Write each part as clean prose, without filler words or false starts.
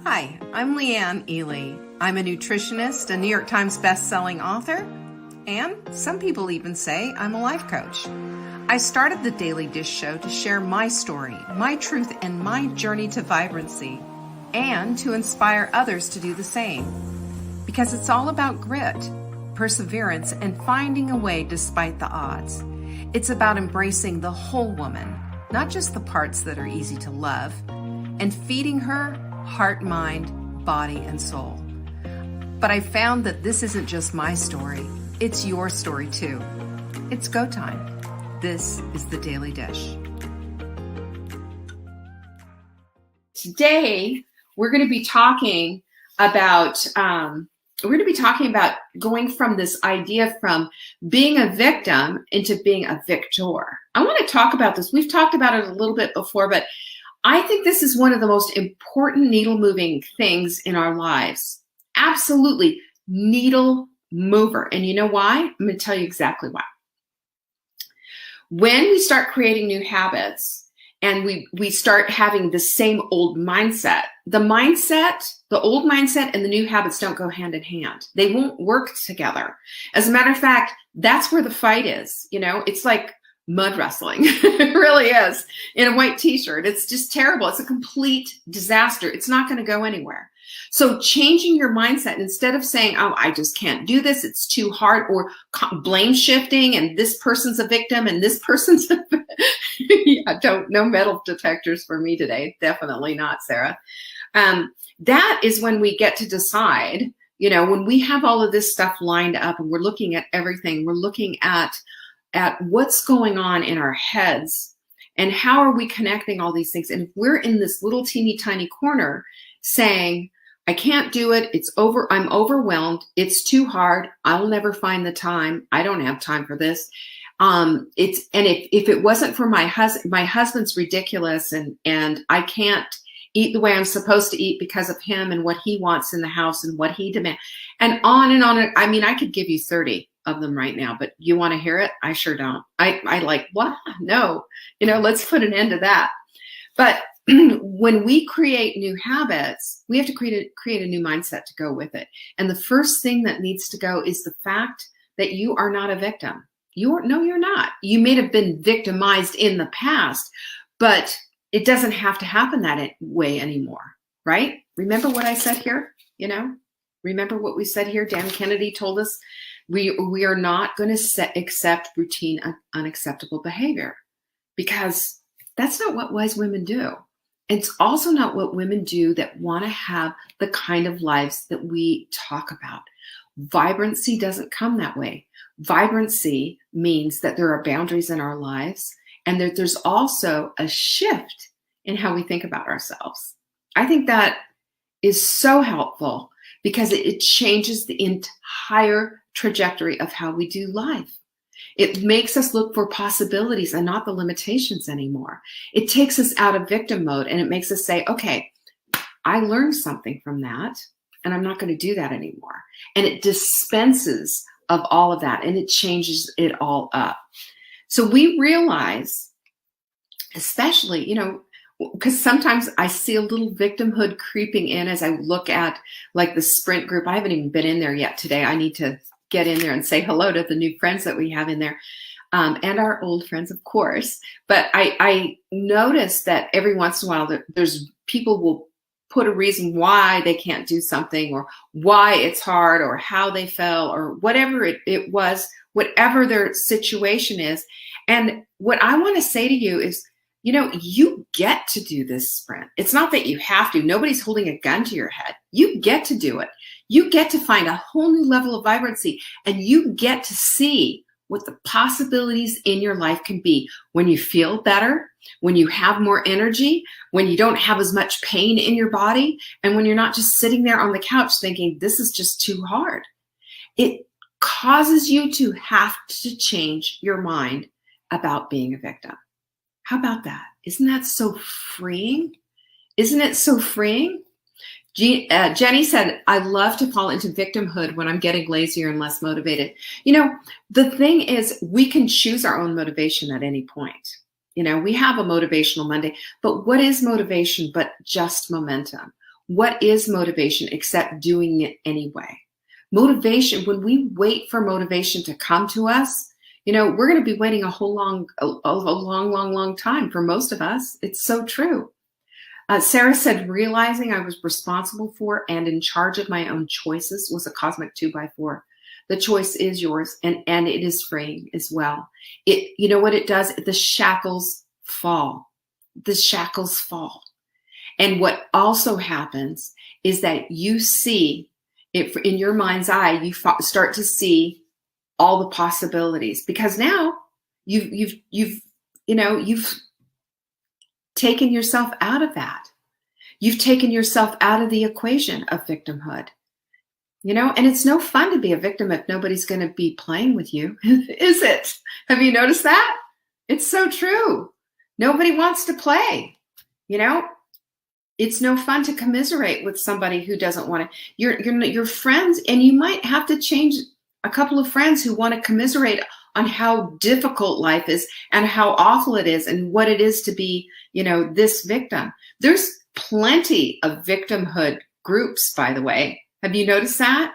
Hi, I'm Leanne Ely. I'm a nutritionist, a New York Times best-selling author, and some people even say I'm a life coach. I started the Daily Dish Show to share my story, my truth, and my journey to vibrancy, and to inspire others to do the same. Because it's all about grit, perseverance, and finding a way despite the odds. It's about embracing the whole woman, not just the parts that are easy to love, and feeding her heart, mind, body, and soul. But I found that this isn't just my story, it's your story too. It's go time. This is the Daily Dish. Today, we're going to be talking about going from this idea from being a victim into being a victor. I want to talk about this. We've talked about it a little bit before, but I think this is one of the most important needle-moving things in our lives. Absolutely, needle mover. And you know why? I'm going to tell you exactly why. When we start creating new habits and we start having the same old mindset, the old mindset and the new habits don't go hand in hand. They won't work together. As a matter of fact, that's where the fight is. You know, it's like mud wrestling. It really is. In a white t-shirt. It's just terrible. It's a complete disaster. It's not going to go anywhere. So changing your mindset, instead of saying, oh, I just can't do this, it's too hard, or blame shifting and this person's a victim and this person's a yeah, no metal detectors for me today. Definitely not, Sarah. That is when we get to decide, you know, when we have all of this stuff lined up and we're looking at everything, we're looking at what's going on in our heads and how are we connecting all these things. And if we're in this little teeny tiny corner saying, I can't do it, I'm overwhelmed, it's too hard, I'll never find the time, I don't have time for this. If it wasn't for my husband's ridiculous and I can't eat the way I'm supposed to eat because of him and what he wants in the house and what he demands, and on and on. I mean, I could give you 30 of them right now, but you want to hear it? I sure don't. I like, what? No, you know, let's put an end to that. But when we create new habits, we have to create a new mindset to go with it. And the first thing that needs to go is the fact that you are not a victim. You're not. You may have been victimized in the past, but it doesn't have to happen that way anymore, right? Remember what I said here? You know, remember what we said here? Dan Kennedy told us we are not going to accept routine, unacceptable behavior, because that's not what wise women do. It's also not what women do that want to have the kind of lives that we talk about. Vibrancy doesn't come that way. Vibrancy means that there are boundaries in our lives and that there's also a shift in how we think about ourselves. I think that is so helpful because it changes the entire trajectory of how we do life. It makes us look for possibilities and not the limitations anymore. It takes us out of victim mode and it makes us say, okay, I learned something from that and I'm not going to do that anymore. And it dispenses of all of that and it changes it all up. So we realize, especially, you know, because sometimes I see a little victimhood creeping in as I look at like the sprint group. I haven't even been in there yet today. I need to get in there and say hello to the new friends that we have in there, and our old friends, of course. But I notice that every once in a while there's people will put a reason why they can't do something or why it's hard or how they fell or whatever it was, whatever their situation is. And what I want to say to you is, you know, you get to do this sprint. It's not that you have to. Nobody's holding a gun to your head. You get to do it. You get to find a whole new level of vibrancy and you get to see what the possibilities in your life can be when you feel better, when you have more energy, when you don't have as much pain in your body, and when you're not just sitting there on the couch thinking, this is just too hard. It causes you to have to change your mind about being a victim. How about that? Isn't that so freeing? Isn't it so freeing? Jenny said, I love to fall into victimhood when I'm getting lazier and less motivated. You know, the thing is, we can choose our own motivation at any point. You know, we have a motivational Monday, but what is motivation but just momentum? What is motivation except doing it anyway? Motivation, when we wait for motivation to come to us, we're going to be waiting a long time for most of us. It's so true. Sarah said, realizing I was responsible for and in charge of my own choices was a cosmic 2x4. The choice is yours, and it is freeing as well. You know what it does? The shackles fall. The shackles fall. And what also happens is that you see, in your mind's eye, you start to see all the possibilities, because now you've taken yourself out of that. You've taken yourself out of the equation of victimhood. And it's no fun to be a victim if nobody's going to be playing with you, is it? Have you noticed that? It's so true. Nobody wants to play. It's no fun to commiserate with somebody who doesn't want to. Your friends, and you might have to change a couple of friends who want to commiserate on how difficult life is and how awful it is and what it is to be, this victim. There's plenty of victimhood groups, by the way. Have you noticed that?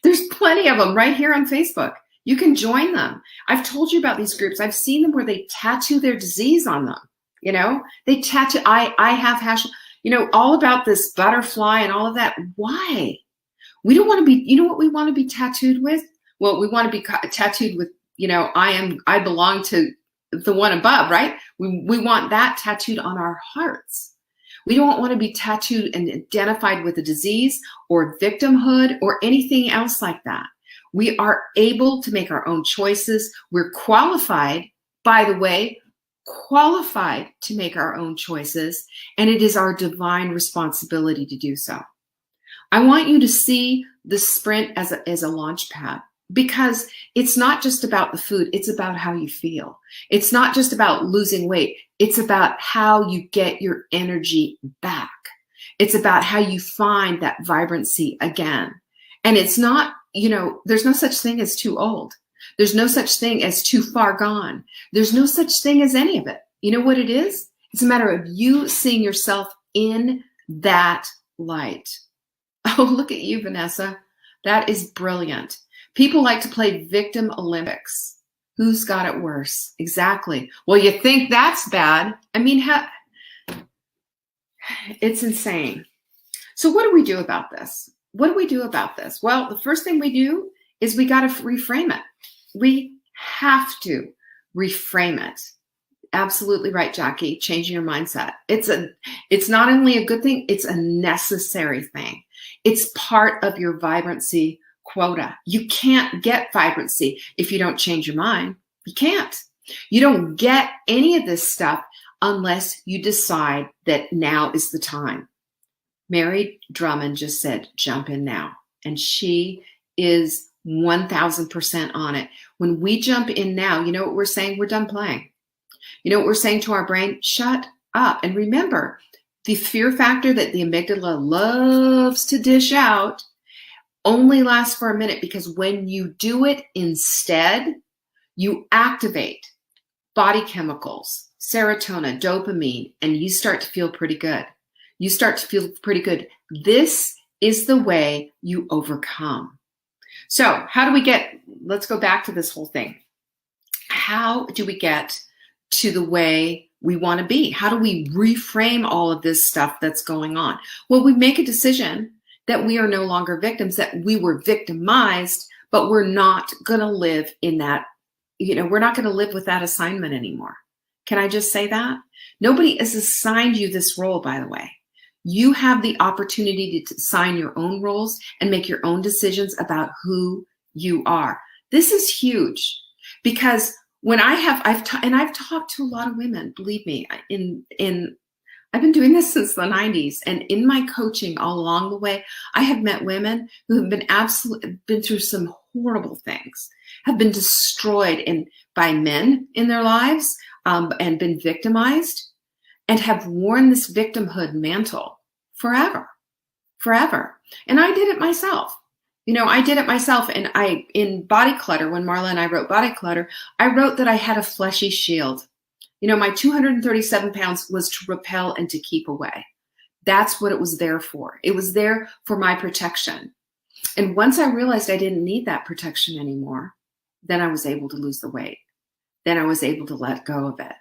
There's plenty of them right here on Facebook. You can join them. I've told you about these groups. I've seen them where they tattoo their disease on them. They tattoo, I have hash, all about this butterfly and all of that. Why? We don't want to be, what we want to be tattooed with? Well, we want to be tattooed with, I belong to the one above, right? We want that tattooed on our hearts. We don't want to be tattooed and identified with a disease or victimhood or anything else like that. We are able to make our own choices. We're qualified, by the way, to make our own choices, and it is our divine responsibility to do so. I want you to see the sprint as a launch pad, because it's not just about the food. It's about how you feel. It's not just about losing weight. It's about how you get your energy back. It's about how you find that vibrancy again. And it's not, there's no such thing as too old. There's no such thing as too far gone. There's no such thing as any of it. You know what it is? It's a matter of you seeing yourself in that light. Oh, look at you, Vanessa. That is brilliant. People like to play victim Olympics. Who's got it worse? Exactly. Well, you think that's bad. I mean, it's insane. So what do we do about this? What do we do about this? Well, the first thing we do is we got to reframe it. We have to reframe it. Absolutely right, Jackie. Changing your mindset. It's not only a good thing, it's a necessary thing. It's part of your vibrancy quota. You can't get vibrancy if you don't change your mind. You can't. You don't get any of this stuff unless you decide that now is the time. Mary Drummond just said, jump in now. And she is 1000% on it. When we jump in now, you know what we're saying? We're done playing. You know what we're saying to our brain? Shut up. And remember, the fear factor that the amygdala loves to dish out only lasts for a minute, because when you do it instead, you activate body chemicals, serotonin, dopamine, and you start to feel pretty good. You start to feel pretty good. This is the way you overcome. So let's go back to this whole thing. How do we get to the way we want to be? How do we reframe all of this stuff that's going on? Well, we make a decision that we are no longer victims, that we were victimized, but we're not going to live in that, we're not going to live with that assignment anymore. Can I just say that? Nobody has assigned you this role, by the way. You have the opportunity to assign your own roles and make your own decisions about who you are. This is huge, because when I've talked to a lot of women, believe me, I've been doing this since the 90s, and in my coaching all along the way, I have met women who have been through some horrible things, have been destroyed by men in their lives, and been victimized, and have worn this victimhood mantle forever. And I did it myself. And in Body Clutter, when Marla and I wrote Body Clutter, I wrote that I had a fleshy shield. My 237 pounds was to repel and to keep away. That's what it was there for. It was there for my protection. And once I realized I didn't need that protection anymore, then I was able to lose the weight. Then I was able to let go of it.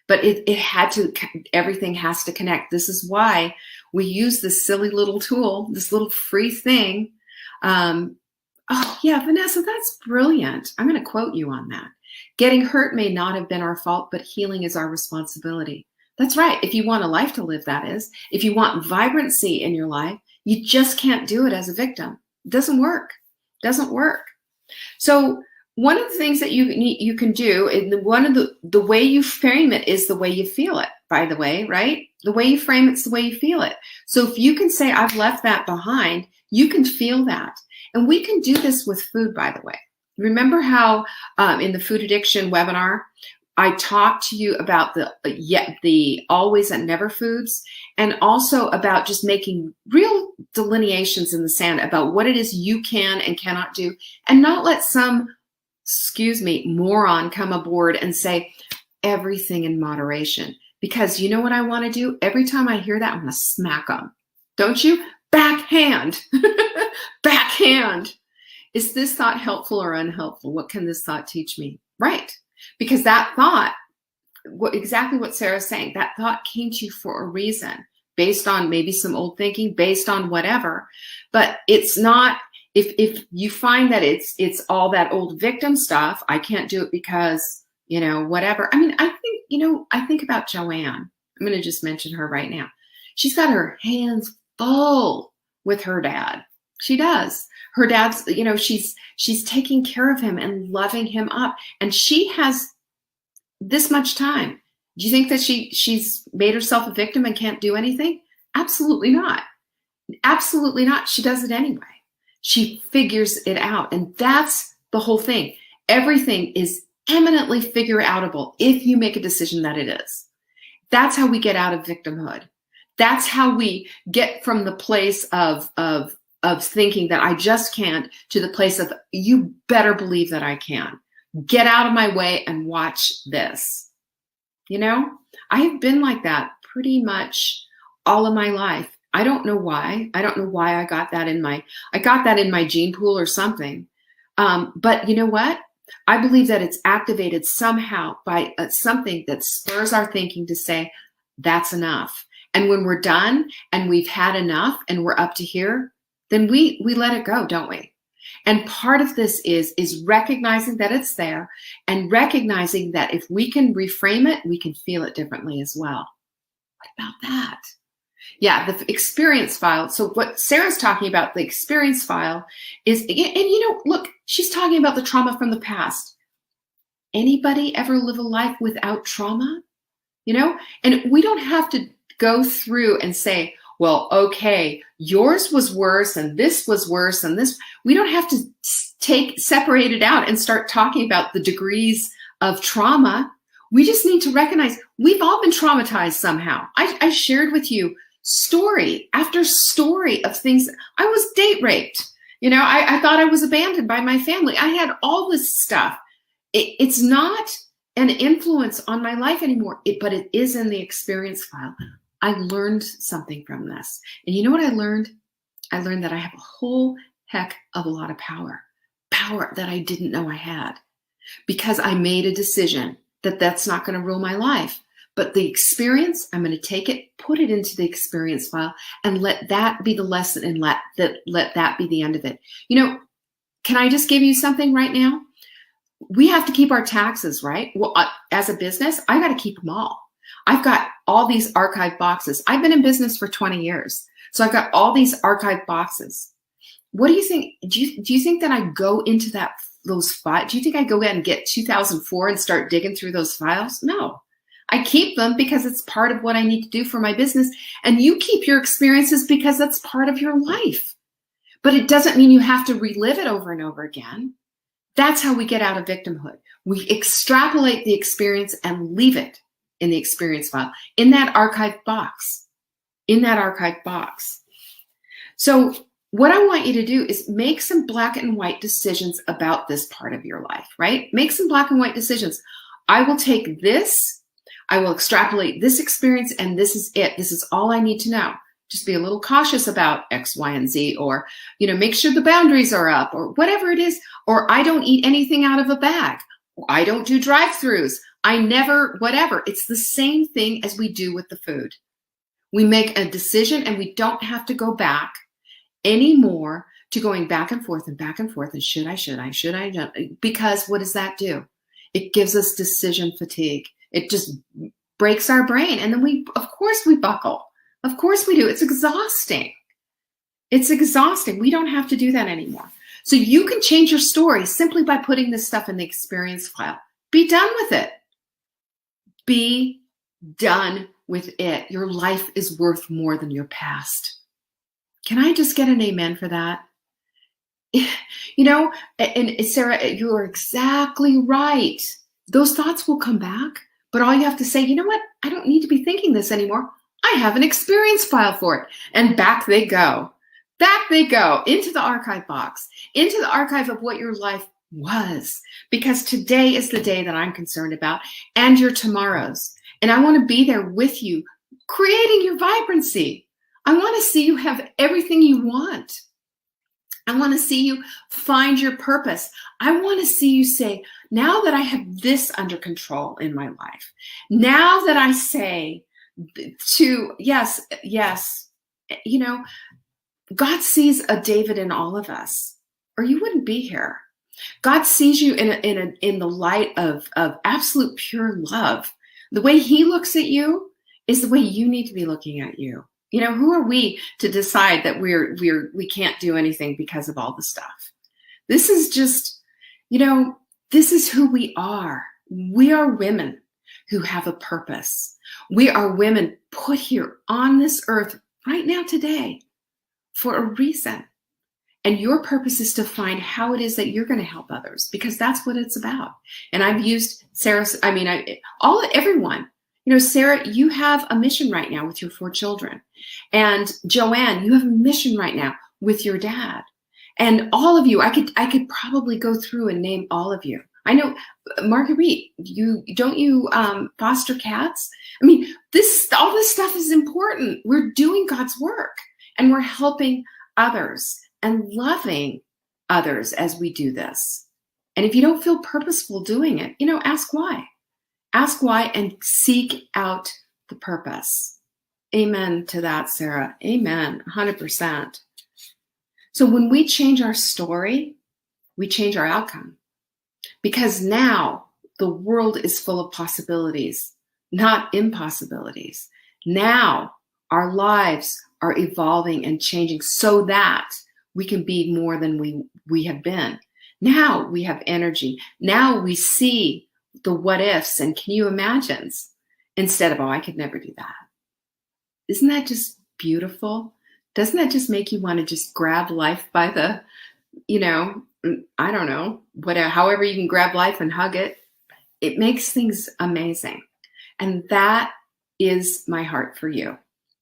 But it had to, everything has to connect. This is why we use this silly little tool, this little free thing. Oh yeah, Vanessa, that's brilliant. I'm going to quote you on that. Getting hurt may not have been our fault, but healing is our responsibility. That's right. If you want a life to live, that is. If you want vibrancy in your life, you just can't do it as a victim. It doesn't work. It doesn't work. So one of the things that you can do, and one of the way you frame it is the way you feel it, by the way, right? The way you frame it's the way you feel it. So if you can say, I've left that behind, you can feel that. And we can do this with food, by the way. Remember how in the food addiction webinar, I talked to you about the always and never foods, and also about just making real delineations in the sand about what it is you can and cannot do, and not let some, excuse me, moron come aboard and say everything in moderation. Because you know what I want to do? Every time I hear that, I'm going to smack them. Don't you? Backhand. Backhand. Is this thought helpful or unhelpful? What can this thought teach me? Right. Because that thought, exactly what Sarah's saying, that thought came to you for a reason, based on maybe some old thinking, based on whatever. But it's not, if you find that it's all that old victim stuff, I can't do it because, you know, whatever. I mean, I think, you know, I think about Joanne. I'm going to just mention her right now. She's got her hands full with her dad. She does. Her dad's, you know, she's taking care of him and loving him up. And she has this much time. Do you think that she's made herself a victim and can't do anything? Absolutely not. Absolutely not. She does it anyway. She figures it out. And that's the whole thing. Everything is eminently figure outable if you make a decision that it is. That's how we get out of victimhood. That's how we get from the place of thinking that I just can't to the place of, you better believe that I can. Get out of my way and watch this. You know, I have been like that pretty much all of my life. I don't know why. I don't know why I got that in my gene pool or something. But you know what? I believe that it's activated somehow by something that spurs our thinking to say, that's enough. And when we're done and we've had enough and we're up to here, then we let it go, don't we? And part of this is recognizing that it's there and recognizing that if we can reframe it, we can feel it differently as well. What about that? Yeah, the experience file. So what Sarah's talking about, the experience file is, and you know, look, she's talking about the trauma from the past. Anybody ever live a life without trauma? You know, and we don't have to go through and say, well, okay, yours was worse and this was worse and this. We don't have to separate it out and start talking about the degrees of trauma. We just need to recognize we've all been traumatized somehow. I shared with you story after story of things. I was date raped. You know, I thought I was abandoned by my family. I had all this stuff. It's not an influence on my life anymore, but it is in the experience file. I learned something from this. And you know what I learned? I learned that I have a whole heck of a lot of power that I didn't know I had, because I made a decision that that's not going to rule my life. But the experience, I'm going to take it, put it into the experience file, and let that be the lesson, and let that be the end of it. You know, can I just give you something right now? We have to keep our taxes, right? Well, as a business, I got to keep them all. I've got all these archive boxes. I've been in business for 20 years. So I've got all these archive boxes. What do you think? Do you think that I go into those files? Do you think I go in and get 2004 and start digging through those files? No. I keep them because it's part of what I need to do for my business. And you keep your experiences because that's part of your life. But it doesn't mean you have to relive it over and over again. That's how we get out of victimhood. We extrapolate the experience and leave it in the experience file, in that archive box, So what I want you to do is make some black and white decisions about this part of your life, right? Make some black and white decisions. I will take this, I will extrapolate this experience, and this is it. This is all I need to know. Just be a little cautious about X, Y, and Z, or, make sure the boundaries are up, or whatever it is. Or I don't eat anything out of a bag. I don't do drive-throughs. I never, whatever. It's the same thing as we do with the food. We make a decision and we don't have to go back anymore to going back and forth and back and forth. And should I, because what does that do? It gives us decision fatigue. It just breaks our brain. And then of course we buckle. Of course we do. It's exhausting. It's exhausting. We don't have to do that anymore. So you can change your story simply by putting this stuff in the experience file. Be done with it. Be done with it. Your life is worth more than your past. Can I just get an amen for that? And Sarah, you are exactly right. Those thoughts will come back, but all you have to say, you know what? I don't need to be thinking this anymore. I have an experience file for it. And back they go. Back they go into the archive box, into the archive of what your life was. Because today is the day that I'm concerned about, and your tomorrows. And I want to be there with you, creating your vibrancy. I want to see you have everything you want. I want to see you find your purpose. I want to see you say, now that I have this under control in my life, now that I say to, yes, God sees a David in all of us, or you wouldn't be here. God sees you in the light of absolute pure love. The way he looks at you is the way you need to be looking at you. Who are we to decide that we can't do anything because of all the stuff? This is just, this is who we are. We are women who have a purpose. We are women put here on this earth right now today for a reason. And your purpose is to find how it is that you're going to help others, because that's what it's about. And I've used Sarah's, everyone. Sarah, you have a mission right now with your 4 children. And Joanne, you have a mission right now with your dad. And all of you, I could probably go through and name all of you. I know, Marguerite, you foster cats? All this stuff is important. We're doing God's work, and we're helping others and loving others as we do this. And if you don't feel purposeful doing it, ask why. Ask why and seek out the purpose. Amen to that, Sarah. Amen. 100%. So when we change our story, we change our outcome. Because now the world is full of possibilities, not impossibilities. Now our lives are evolving and changing so that we can be more than we have been. Now we have energy. Now we see the what ifs and can you imagines instead of, I could never do that. Isn't that just beautiful? Doesn't that just make you want to just grab life by the, I don't know, whatever, however you can grab life and hug it. It makes things amazing. And that is my heart for you.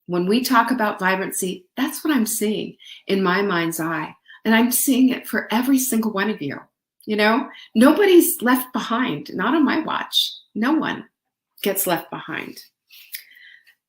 When we talk about vibrancy, that's what I'm seeing in my mind's eye. And I'm seeing it for every single one of you. Nobody's left behind, not on my watch. No one gets left behind.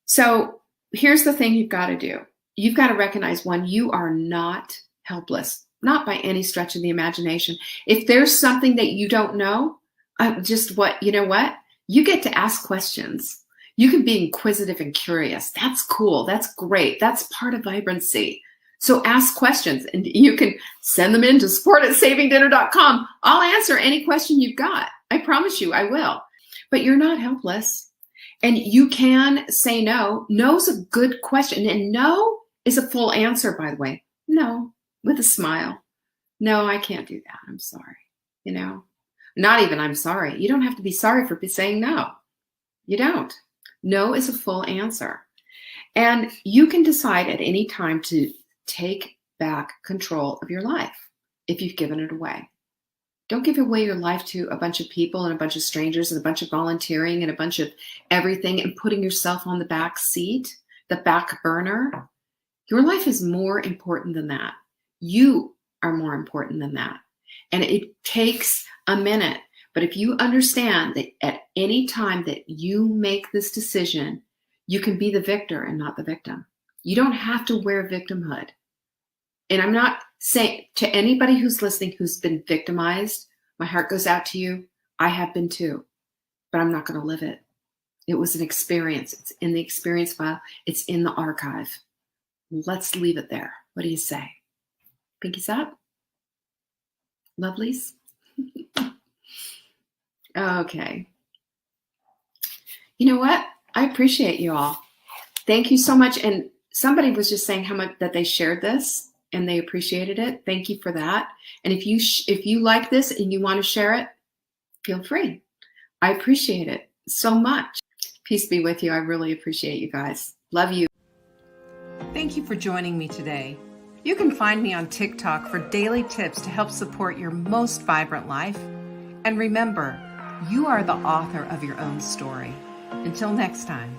So here's the thing you've got to do. You've got to recognize, one, you are not helpless, not by any stretch of the imagination. If there's something that you don't know, you get to ask questions. You can be inquisitive and curious. That's cool. That's great. That's part of vibrancy. So ask questions, and you can send them in to support@savingdinner.com. I'll answer any question you've got. I promise you I will. But you're not helpless. And you can say no. No's a good question. And no is a full answer, by the way. No, with a smile. No, I can't do that. I'm sorry. Not even I'm sorry. You don't have to be sorry for saying no. You don't. No is a full answer. And you can decide at any time to take back control of your life if you've given it away. Don't give away your life to a bunch of people and a bunch of strangers and a bunch of volunteering and a bunch of everything and putting yourself on the back seat, the back burner. Your life is more important than that. You are more important than that. And it takes a minute. But if you understand that at any time that you make this decision, you can be the victor and not the victim. You don't have to wear victimhood. And I'm not saying to anybody who's listening who's been victimized, my heart goes out to you. I have been too, but I'm not going to live it. It was an experience. It's in the experience file. It's in the archive. Let's leave it there. What do you say? Pinkies up? Lovelies? Okay. You know what? I appreciate you all. Thank you so much. And somebody was just saying how much that they shared this and they appreciated it. Thank you for that. And if you like this and you want to share it, feel free. I appreciate it so much. Peace be with you. I really appreciate you guys. Love you. Thank you for joining me today. You can find me on TikTok for daily tips to help support your most vibrant life. And remember, you are the author of your own story. Until next time.